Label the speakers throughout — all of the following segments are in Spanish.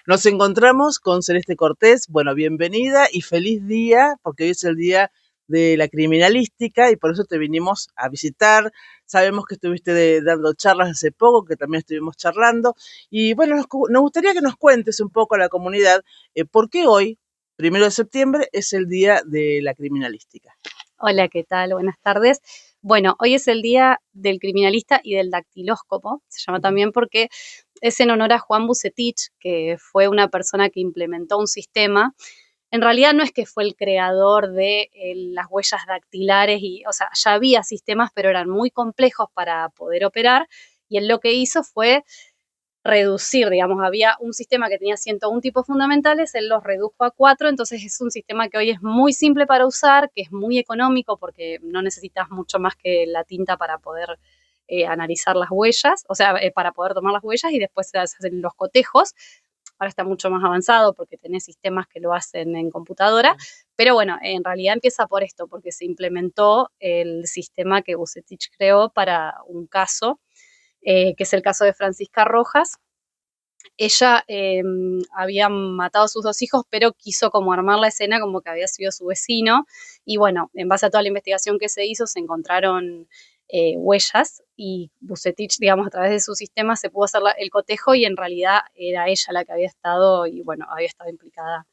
Speaker 1: Nos encontramos con Celeste Cortés. Bueno, bienvenida y feliz día, porque hoy es el día de la criminalística y por eso te vinimos a visitar. Sabemos que estuviste dando charlas hace poco, que también estuvimos charlando. Y bueno, nos gustaría que nos cuentes un poco a la comunidad por qué hoy, 1 de septiembre, es el día de la criminalística.
Speaker 2: Hola, ¿qué tal? Buenas tardes. Bueno, hoy es el día del criminalista y del dactilóscopo, se llama también porque es en honor a Juan Bucetich, que fue una persona que implementó un sistema. En realidad no es que fue el creador de las huellas dactilares, o sea, ya había sistemas, pero eran muy complejos para poder operar, y él lo que hizo fue reducir, digamos, había un sistema que tenía 101 tipos fundamentales, él los redujo a 4, entonces es un sistema que hoy es muy simple para usar, que es muy económico porque no necesitas mucho más que la tinta para poder analizar las huellas, o sea, para poder tomar las huellas y después se hacen los cotejos. Ahora está mucho más avanzado porque tenés sistemas que lo hacen en computadora, pero bueno, en realidad empieza por esto, porque se implementó el sistema que Bucetich creó para un caso, que es el caso de Francisca Rojas. Ella había matado a sus 2 hijos, pero quiso como armar la escena como que había sido su vecino. Y bueno, en base a toda la investigación que se hizo, se encontraron huellas y Bucetich, digamos, a través de su sistema se pudo hacer el cotejo y en realidad era ella la que había estado y bueno, había estado implicada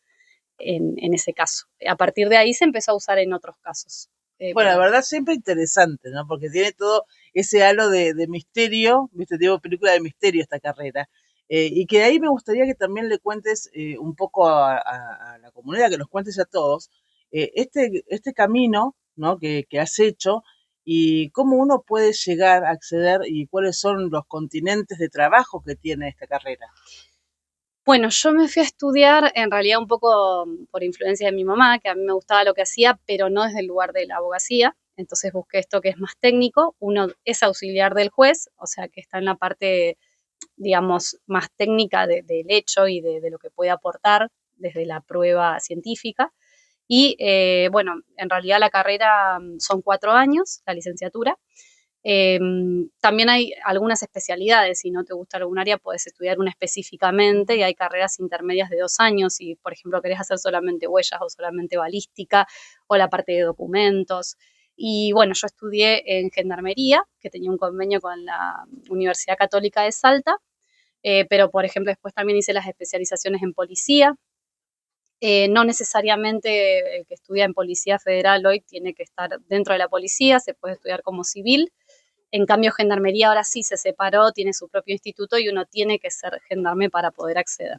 Speaker 2: en ese caso. A partir de ahí se empezó a usar en otros casos.
Speaker 1: Bueno, la verdad siempre interesante, ¿no? Porque tiene todo ese halo de misterio, viste, tipo película de misterio esta carrera. Y que ahí me gustaría que también le cuentes un poco a la comunidad, que nos cuentes a todos, este camino, ¿no? Que has hecho y cómo uno puede llegar a acceder y cuáles son los continentes de trabajo que tiene esta carrera.
Speaker 2: Bueno, yo me fui a estudiar en realidad un poco por influencia de mi mamá, que a mí me gustaba lo que hacía, pero no desde el lugar de la abogacía. Entonces busqué esto que es más técnico. Uno es auxiliar del juez, o sea que está en la parte, digamos, más técnica del hecho y de lo que puede aportar desde la prueba científica. Y bueno, en realidad la carrera son 4 años, la licenciatura. Eh, También hay algunas especialidades, si no te gusta algún área puedes estudiar una específicamente y hay carreras intermedias de 2 años si por ejemplo querés hacer solamente huellas o solamente balística o la parte de documentos. Y bueno, yo estudié en Gendarmería, que tenía un convenio con la Universidad Católica de Salta, pero por ejemplo después también hice las especializaciones en policía. No necesariamente el que estudia en Policía Federal hoy tiene que estar dentro de la policía, se puede estudiar como civil. En cambio, Gendarmería ahora sí se separó, tiene su propio instituto y uno tiene que ser gendarme para poder acceder.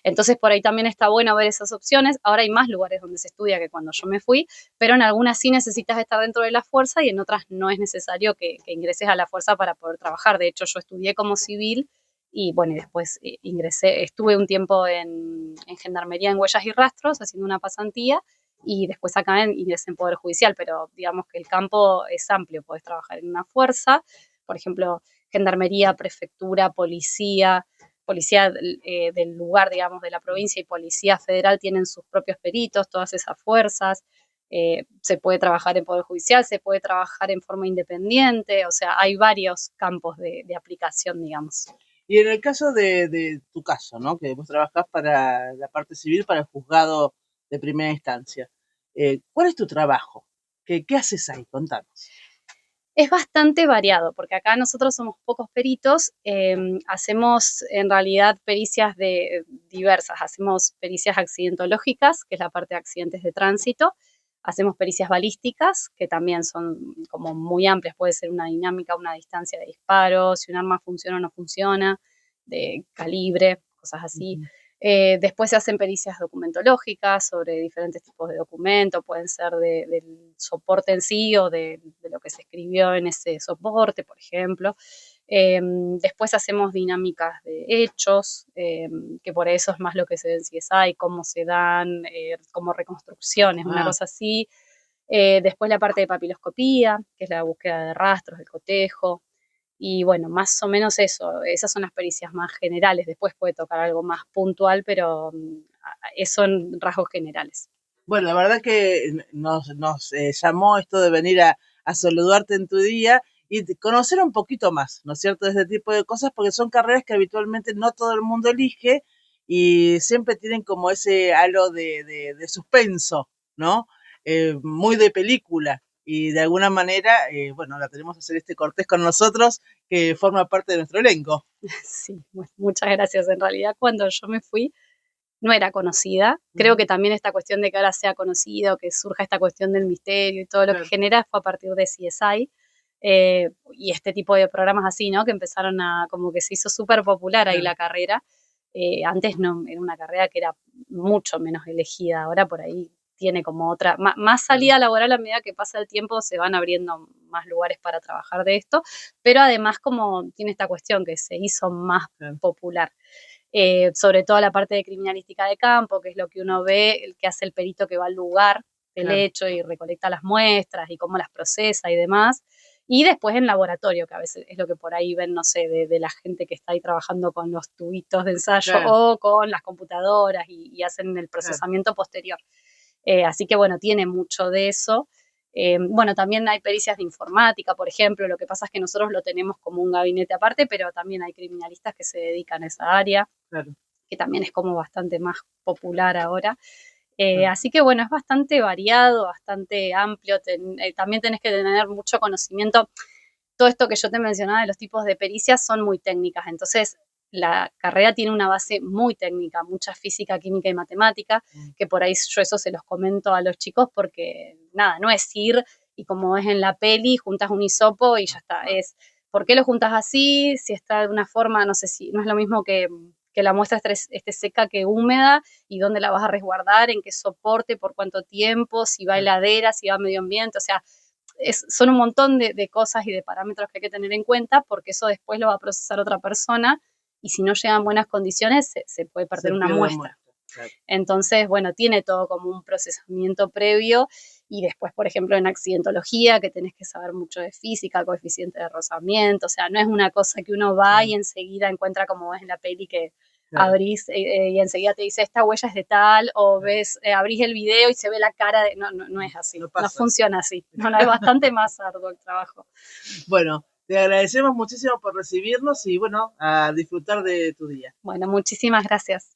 Speaker 2: Entonces, por ahí también está bueno ver esas opciones. Ahora hay más lugares donde se estudia que cuando yo me fui, pero en algunas sí necesitas estar dentro de la fuerza y en otras no es necesario que ingreses a la fuerza para poder trabajar. De hecho, yo estudié como civil y bueno, y después ingresé, estuve un tiempo en Gendarmería en Huellas y Rastros haciendo una pasantía y después acá ingresé en Poder Judicial, pero digamos que el campo es amplio, podés trabajar en una fuerza, por ejemplo, Gendarmería, Prefectura, Policía del lugar, digamos, de la provincia y Policía Federal tienen sus propios peritos, todas esas fuerzas. Se puede trabajar en Poder Judicial, se puede trabajar en forma independiente, o sea, hay varios campos de aplicación, digamos.
Speaker 1: Y en el caso de tu caso, ¿no? Que vos trabajás para la parte civil, para el juzgado de primera instancia. ¿Cuál es tu trabajo? ¿Qué haces ahí? Contanos.
Speaker 2: Es bastante variado, porque acá nosotros somos pocos peritos, hacemos en realidad pericias diversas, hacemos pericias accidentológicas, que es la parte de accidentes de tránsito, hacemos pericias balísticas, que también son como muy amplias, puede ser una dinámica, una distancia de disparo, si un arma funciona o no funciona, de calibre, cosas así.
Speaker 1: Ujú.
Speaker 2: Después se hacen pericias documentológicas sobre diferentes tipos de documentos, pueden ser del soporte en sí o de lo que se escribió en ese soporte, por ejemplo. Después hacemos dinámicas de hechos, que por eso es más lo que se ve en CSI, cómo se dan, como reconstrucciones, una
Speaker 1: Ah,
Speaker 2: cosa así. Después la parte de papiloscopía, que es la búsqueda de rastros, el cotejo. Y bueno, más o menos eso, esas son las pericias más generales. Después puede tocar algo más puntual, pero eso en rasgos generales.
Speaker 1: bueno, la verdad que nos llamó esto de venir a saludarte en tu día y conocer un poquito más, ¿no es cierto?, de este tipo de cosas, porque son carreras que habitualmente no todo el mundo elige y siempre tienen como ese halo de suspenso, ¿no? Muy de película. Y de alguna manera, bueno, la tenemos que hacer este Cortés con nosotros, que forma parte de nuestro elenco.
Speaker 2: Sí, bueno, muchas gracias. En realidad, cuando yo me fui, no era conocida. Creo
Speaker 1: Ujú,
Speaker 2: que también esta cuestión de que ahora sea conocido, que surja esta cuestión del misterio y todo lo que
Speaker 1: claro,
Speaker 2: genera fue a partir de CSI. Y este tipo de programas así, ¿no? Que empezaron a, como que se hizo súper popular ahí
Speaker 1: claro,
Speaker 2: la carrera. Antes no, era una carrera que era mucho menos elegida, ahora por ahí tiene como otra, más
Speaker 1: claro,
Speaker 2: salida laboral a medida que pasa el tiempo, se van abriendo más lugares para trabajar de esto, pero además como tiene esta cuestión que se hizo más
Speaker 1: claro,
Speaker 2: popular. Sobre todo la parte de criminalística de campo, que es lo que uno ve, el que hace el perito que va al lugar del
Speaker 1: claro,
Speaker 2: hecho y recolecta las muestras y cómo las procesa y demás. Y después en laboratorio, que a veces es lo que por ahí ven, no sé, de la gente que está ahí trabajando con los tubitos de ensayo
Speaker 1: claro,
Speaker 2: o con las computadoras y hacen el
Speaker 1: claro.
Speaker 2: procesamiento posterior. Así que bueno, tiene mucho de eso. Bueno, también hay pericias de informática, por ejemplo, lo que pasa es que nosotros lo tenemos como un gabinete aparte, pero también hay criminalistas que se dedican a esa área,
Speaker 1: Claro,
Speaker 2: que también es como bastante más popular ahora.
Speaker 1: claro,
Speaker 2: Así que bueno, es bastante variado, bastante amplio, también tenés que tener mucho conocimiento. Todo esto que yo te mencionaba de los tipos de pericias son muy técnicas, entonces la carrera tiene una base muy técnica, mucha física, química y matemática,
Speaker 1: mm,
Speaker 2: que por ahí yo eso se los comento a los chicos porque nada, no es ir y como es en la peli, juntas un hisopo y ya está, es ¿por qué lo juntas así? Si está de una forma, no sé si no es lo mismo que la muestra esté seca que húmeda y dónde la vas a resguardar, en qué soporte, por cuánto tiempo, si va
Speaker 1: claro.
Speaker 2: heladera, si va medio ambiente, o sea, son un montón de cosas y de parámetros que hay que tener en cuenta porque eso después lo va a procesar otra persona y si no llega en buenas condiciones se puede
Speaker 1: Se
Speaker 2: perder una
Speaker 1: pierde
Speaker 2: muestra.
Speaker 1: muestra, claro.
Speaker 2: Entonces, bueno, tiene todo como un procesamiento previo y después, por ejemplo, en accidentología, que tenés que saber mucho de física, coeficiente de rozamiento, o sea, no es una cosa que uno va y
Speaker 1: Claro,
Speaker 2: enseguida encuentra como es en la peli que
Speaker 1: claro,
Speaker 2: abrís y enseguida te dice esta huella es de tal, o
Speaker 1: claro.
Speaker 2: ves, abrís el video y se ve la cara de... No, no, no es así,
Speaker 1: No
Speaker 2: no
Speaker 1: pasa así.
Speaker 2: funciona así, no, no, es bastante más arduo el trabajo.
Speaker 1: Bueno, te agradecemos muchísimo por recibirnos y bueno, a disfrutar de tu día.
Speaker 2: Bueno, muchísimas gracias.